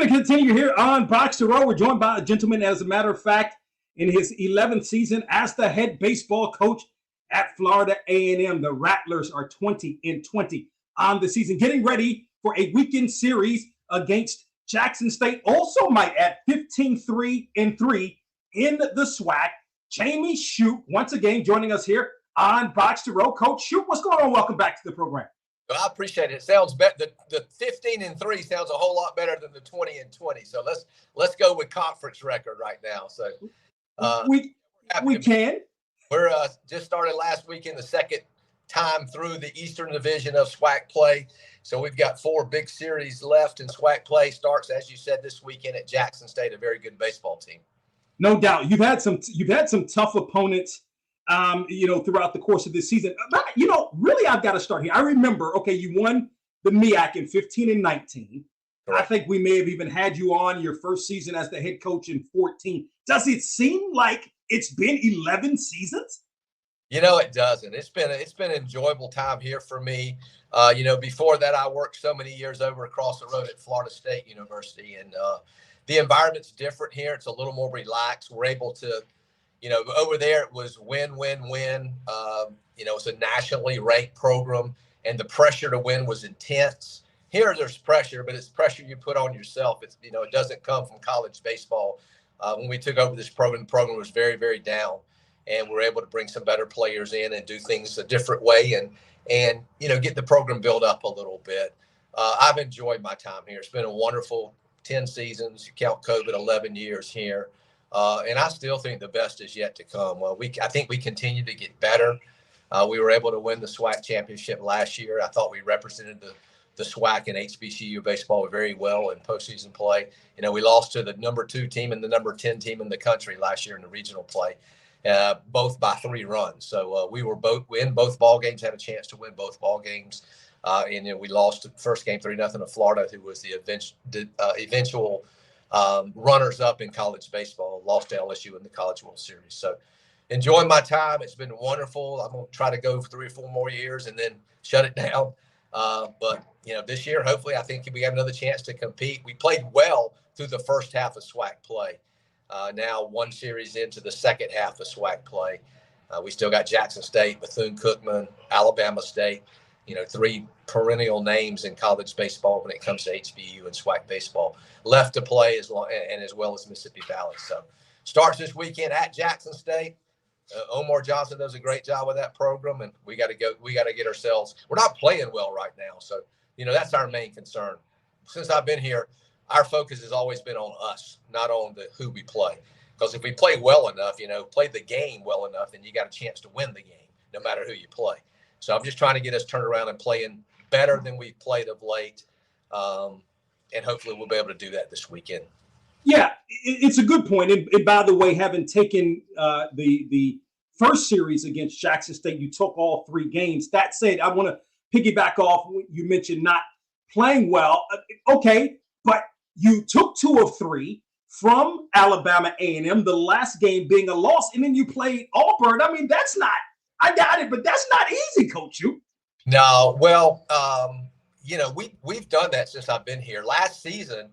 going to continue here on Box to Row. We're joined by a gentleman, as a matter of fact, in his 11th season as the head baseball coach at Florida A&M. The Rattlers are 20-20 on the season, getting ready for a weekend series against Jackson State. Also might add 15-3 in the SWAC. Jamey Shouppe, once again, joining us here on Box to Row. Coach Shouppe, what's going on? Welcome back to the program. Well, I appreciate it. It sounds better. The 15-3 sounds a whole lot better than the 20-20. So let's go with conference record right now. So we can. We're just started last weekend, the second time through the Eastern Division of SWAC play. So we've got 4 big series left, and SWAC play starts, as you said, this weekend at Jackson State, a very good baseball team. No doubt. You've had some tough opponents throughout the course of this season. But, really, I've got to start here. I remember, you won the MEAC in 15 and 19. Correct. I think we may have even had you on your first season as the head coach in 14. Does it seem like it's been 11 seasons? It doesn't. It's been an enjoyable time here for me. Before that, I worked so many years over across the road at Florida State University, and the environment's different here. It's a little more relaxed. We're able to, over there it was win, win, win. It's a nationally ranked program, and the pressure to win was intense. Here there's pressure, but it's pressure you put on yourself. It's, it doesn't come from college baseball. When we took over this program, the program was very, very down, and we're able to bring some better players in and do things a different way and get the program built up a little bit. I've enjoyed my time here. It's been a wonderful 10 seasons. You count COVID, 11 years here. And I still think the best is yet to come. Well, I think we continue to get better. We were able to win the SWAC championship last year. I thought we represented the SWAC and HBCU baseball very well in postseason play. We lost to the number 2 team and the number 10 team in the country last year in the regional play, both by 3 runs. So we in both ball games, had a chance to win both ball games. And we lost the first game 3-0 to Florida, who was the eventual runners up in college baseball, lost to LSU in the College World Series. So enjoying my time. It's been wonderful. I'm going to try to go for 3 or 4 more years and then shut it down. But this year, hopefully, I think we have another chance to compete. We played well through the first half of SWAC play. Now 1 series into the second half of SWAC play. We still got Jackson State, Bethune-Cookman, Alabama State, 3 perennial names in college baseball when it comes to HBU and SWAC baseball left to play as well as Mississippi Valley. So starts this weekend at Jackson State. Omar Johnson does a great job with that program, and we got to get ourselves. We're not playing well right now, so that's our main concern. Since I've been here, our focus has always been on us, not on who we play. Because if we play well enough, play the game well enough, then you got a chance to win the game, no matter who you play. So I'm just trying to get us turned around and playing better than we've played of late, and hopefully we'll be able to do that this weekend. Yeah, it's a good point. And by the way, having taken the first series against Jackson State, you took all 3 games. That said, I want to piggyback off what you mentioned not playing well. Okay, but you took 2 of 3 from Alabama A&M, the last game being a loss, and then you played Auburn. I mean, I got it, but that's not easy, Coach Shouppe. No, well, we've done that since I've been here. Last season,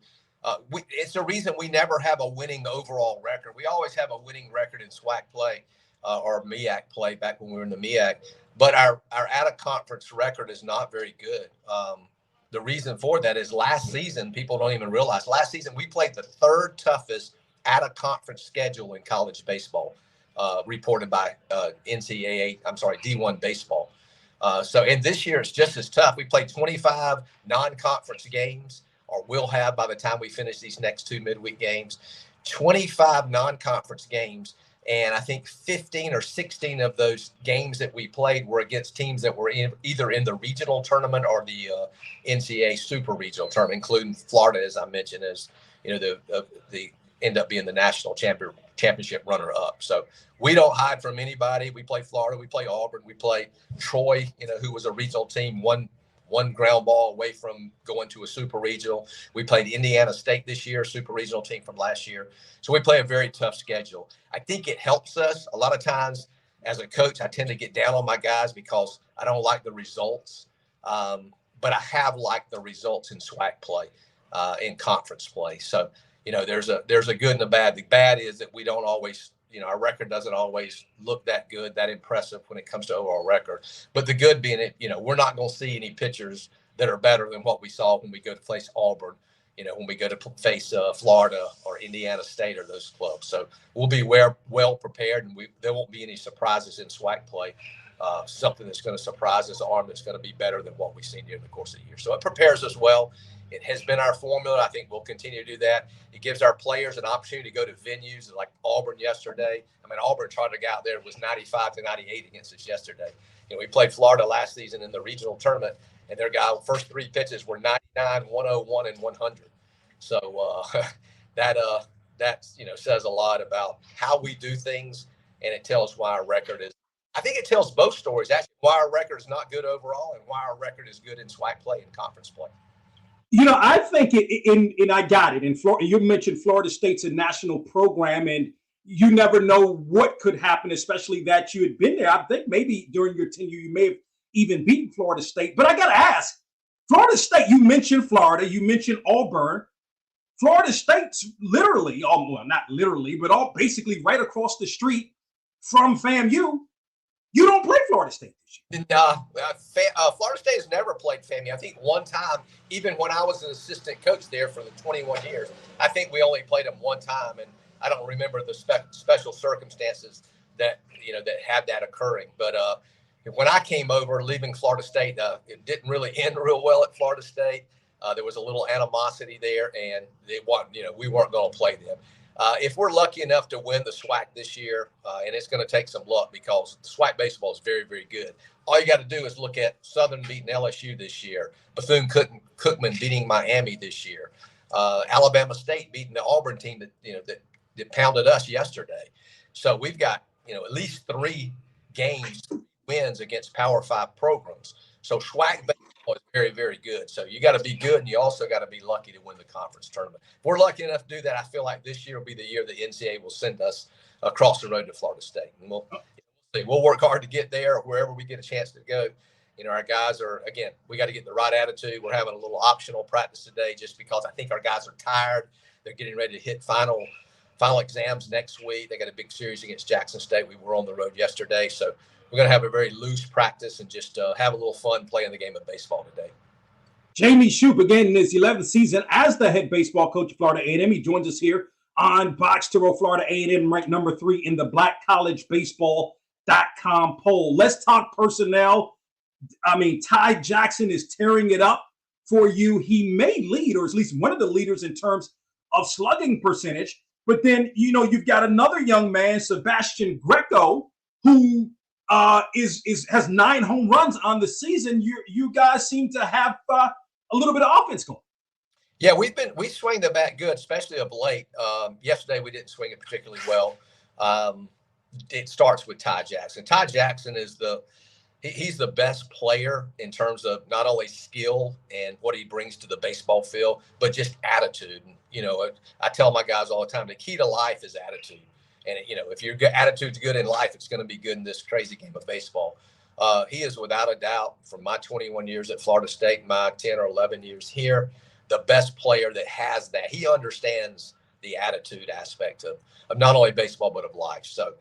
it's the reason we never have a winning overall record. We always have a winning record in SWAC play or MEAC play back when we were in the MEAC. But our out-of-conference record is not very good. The reason for that is last season, people don't even realize, last season we played the 3rd toughest out-of-conference schedule in college baseball, reported by D1 baseball. And this year it's just as tough. We played 25 non-conference games, or will have by the time we finish these next 2 midweek games, 25 non-conference games. And I think 15 or 16 of those games that we played were against teams that were either in the regional tournament or the NCAA super regional tournament, including Florida, as I mentioned, as the end up being the national championship runner-up. So we don't hide from anybody. We play Florida, we play Auburn, we play Troy, who was a regional team, one ground ball away from going to a super regional. We played Indiana State this year, super regional team from last year. So we play a very tough schedule. I think it helps us. A lot of times as a coach, I tend to get down on my guys because I don't like the results. But I have liked the results in SWAC play. in conference play. So, there's a good and a bad. The bad is that we don't always, our record doesn't always look that good, that impressive when it comes to overall record. But the good being it, we're not going to see any pitchers that are better than what we saw when we go to face Auburn, when we go to face Florida or Indiana State or those clubs. So we'll be well prepared, and there won't be any surprises in SWAC play. Something that's going to surprise us, arm that's going to be better than what we've seen during the course of the year. So it prepares us well. It has been our formula. I think we'll continue to do that. It gives our players an opportunity to go to venues like Auburn yesterday. I mean, Auburn tried to get out there. It was 95-98 against us yesterday. We played Florida last season in the regional tournament, and their first three pitches were 99, 101, and 100. So that says a lot about how we do things, and it tells why our record is. I think it tells both stories, actually, why our record is not good overall and why our record is good in SWAC play and conference play. I think I got it. In Florida, you mentioned Florida State's a national program, and you never know what could happen, especially that you had been there. I think maybe during your tenure, you may have even beaten Florida State. But I got to ask, Florida State, you mentioned Florida, you mentioned Auburn. Florida State's literally, well, not literally, but all basically right across the street from FAMU. You don't play Florida State this year. Florida State has never played FAMU. I think one time, even when I was an assistant coach there for the 21 years, I think we only played them one time, and I don't remember the special circumstances that had that occurring. But when I came over, leaving Florida State, it didn't really end real well at Florida State. There was a little animosity there, and we weren't going to play them. If we're lucky enough to win the SWAC this year, and it's going to take some luck because SWAC baseball is very, very good. All you got to do is look at Southern beating LSU this year, Bethune-Cookman beating Miami this year, Alabama State beating the Auburn team that pounded us yesterday. So we've got at least 3 wins against Power 5 programs. So SWAC baseball is very, very good. So you got to be good, and you also got to be lucky to win the conference tournament. If we're lucky enough to do that, I feel like this year will be the year the NCAA will send us across the road to Florida State. And we'll work hard to get there or wherever we get a chance to go. Our guys we got to get the right attitude. We're having a little optional practice today just because I think our guys are tired. They're getting ready to hit final exams next week. They got a big series against Jackson State. We were on the road yesterday. So we're going to have a very loose practice and just have a little fun playing the game of baseball today. Jamey Shouppe, again, in his 11th season as the head baseball coach of Florida A&M. He joins us here on BOXTOROW. Florida A&M ranked number 3 in the BlackCollegeBaseball.com poll. Let's talk personnel. I mean, Ty Jackson is tearing it up for you. He may lead, or at least one of the leaders in terms of slugging percentage. But then, you've got another young man, Sebastian Greco, who has 9 home runs on the season. You guys seem to have a little bit of offense going. Yeah, we swing the bat good, especially of late. Yesterday we didn't swing it particularly well. It starts with Ty Jackson. Ty Jackson is he's the best player in terms of not only skill and what he brings to the baseball field, but just attitude. I tell my guys all the time, the key to life is attitude. And, if your attitude's good in life, it's going to be good in this crazy game of baseball. He is, without a doubt, from my 21 years at Florida State, my 10 or 11 years here, the best player that has that. He understands the attitude aspect of not only baseball, but of life. So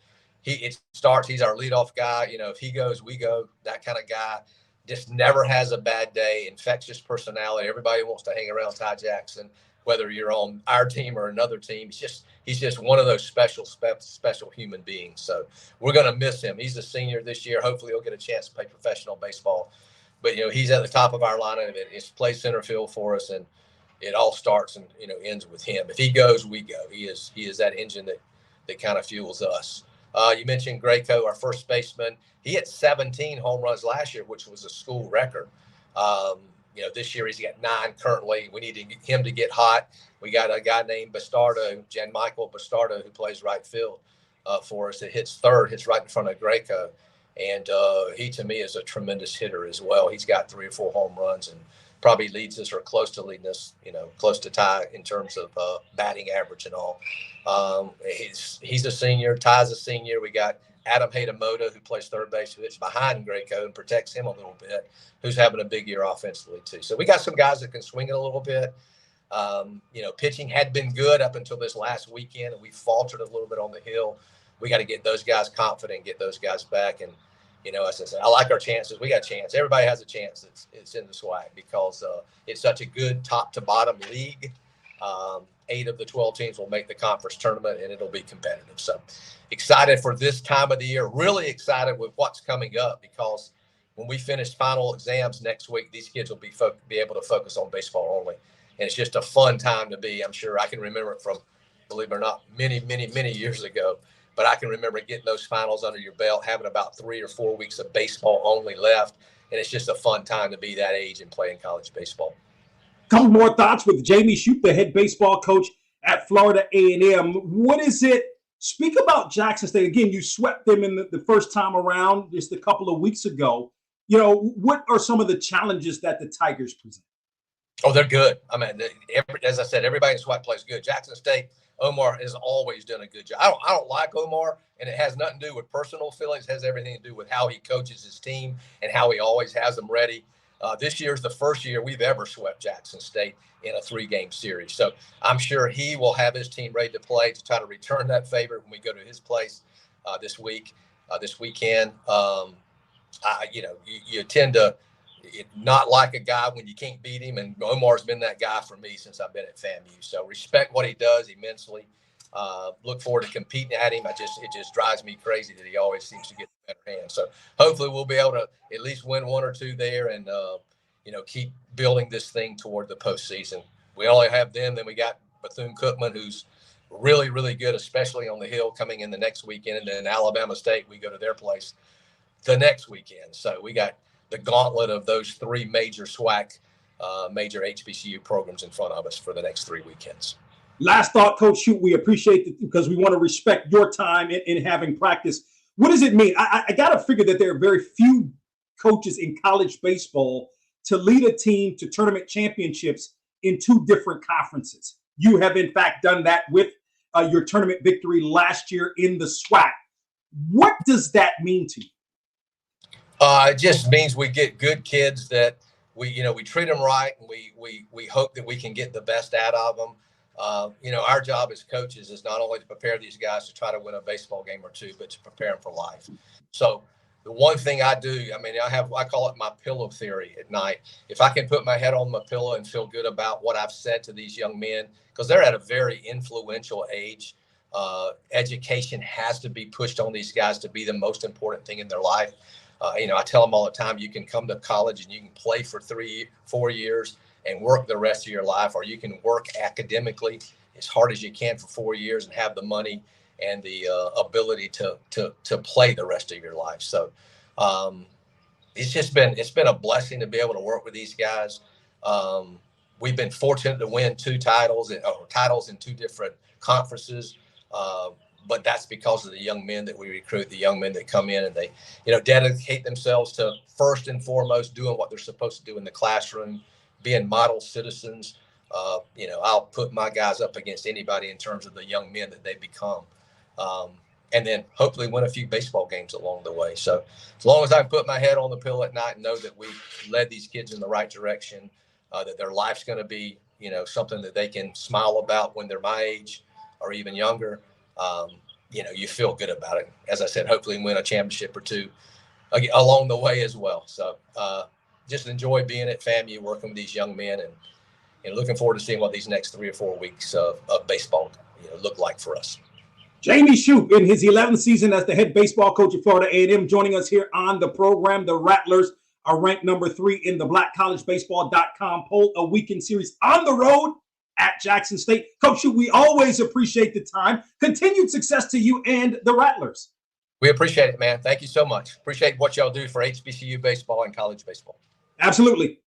he's our leadoff guy. If he goes, we go, that kind of guy. Just never has a bad day, infectious personality. Everybody wants to hang around Ty Jackson, whether you're on our team or another team. He's just one of those special human beings. So we're going to miss him. He's a senior this year. Hopefully he'll get a chance to play professional baseball. But, he's at the top of our lineup. It's play center field for us, and it all starts and, ends with him. If he goes, we go. He is that engine that kind of fuels us. You mentioned Greco, our first baseman. He hit 17 home runs last year, which was a school record. This year he's got 9 currently. We need him to get hot. We got a guy named Bastardo, Michael Bastardo, who plays right field for us. That hits third, hits right in front of Greco. And he, to me, is a tremendous hitter as well. He's got 3 or 4 home runs and probably leads us or close to leading us, close to Ty in terms of batting average and all. He's a senior. Ty's a senior. We got Adam Haydamoto, who plays third base, who hits behind Greco and protects him a little bit, who's having a big year offensively too. So we got some guys that can swing it a little bit. Pitching had been good up until this last weekend, and we faltered a little bit on the hill. We got to get those guys confident, get those guys back. And, as I said, I like our chances. We got a chance. Everybody has a chance. It's in the SWAC because it's such a good top to bottom league. 8 of the 12 teams will make the conference tournament, and it'll be competitive. So excited for this time of the year, really excited with what's coming up, because when we finish final exams next week, these kids will be able to focus on baseball only. And it's just a fun time to be. I'm sure I can remember it from, believe it or not, many, many, many years ago. But I can remember getting those finals under your belt, having about 3 or 4 weeks of baseball only left. And it's just a fun time to be that age and playing college baseball. Couple more thoughts with Jamey Shouppe, the head baseball coach at Florida A&M. What is it? Speak about Jackson State. Again, you swept them in the first time around just a couple of weeks ago. What are some of the challenges that the Tigers present? Oh, they're good. I mean, as I said, everybody in SWAC plays good. Jackson State, Omar has always done a good job. I don't like Omar, and it has nothing to do with personal feelings. It has everything to do with how he coaches his team and how he always has them ready. This year's the first year we've ever swept Jackson State in a 3-game series. So I'm sure he will have his team ready to play to try to return that favor when we go to his place this weekend. You tend to not like a guy when you can't beat him, and Omar's been that guy for me since I've been at FAMU. So respect what he does immensely. Look forward to competing at him. It just drives me crazy that he always seems to get the better hand. So hopefully we'll be able to at least win 1 or 2 there, and keep building this thing toward the postseason. We only have them. Then we got Bethune-Cookman, who's really, really good, especially on the hill, coming in the next weekend. And then Alabama State, we go to their place the next weekend. So we got the gauntlet of those 3 major SWAC, major HBCU programs in front of us for the next 3 weekends. Last thought, Coach Shouppe, we appreciate it because we want to respect your time in having practice. What does it mean? I got to figure that there are very few coaches in college baseball to lead a team to tournament championships in 2 different conferences. You have, in fact, done that with your tournament victory last year in the SWAC. What does that mean to you? It just means we get good kids that we treat them right, and we hope that we can get the best out of them. Our job as coaches is not only to prepare these guys to try to win a baseball game or 2, but to prepare them for life. So the one thing I do, I call it my pillow theory at night. If I can put my head on my pillow and feel good about what I've said to these young men, because they're at a very influential age, education has to be pushed on these guys to be the most important thing in their life. I tell them all the time, you can come to college and you can play for 3-4 years and work the rest of your life, or you can work academically as hard as you can for 4 years and have the money and the ability to play the rest of your life. So it's been a blessing to be able to work with these guys. We've been fortunate to win 2 titles in 2 different conferences. But that's because of the young men that we recruit, the young men that come in and they, dedicate themselves to first and foremost doing what they're supposed to do in the classroom, being model citizens. I'll put my guys up against anybody in terms of the young men that they become. And then hopefully win a few baseball games along the way. So as long as I put my head on the pillow at night and know that we've led these kids in the right direction, that their life's going to be, something that they can smile about when they're my age or even younger, you feel good about it. As I said, hopefully win a championship or 2 along the way as well. So just enjoy being at FAMU, working with these young men, and looking forward to seeing what these next 3 or 4 weeks of baseball look like for us. Jamey Shouppe, in his 11th season as the head baseball coach of Florida A&M, joining us here on the program. The Rattlers are ranked number 3 in the BlackCollegeBaseball.com poll, a weekend series on the road at Jackson State. Coach Shouppe, we always appreciate the time. Continued success to you and the Rattlers. We appreciate it, man. Thank you so much. Appreciate what y'all do for HBCU baseball and college baseball. Absolutely.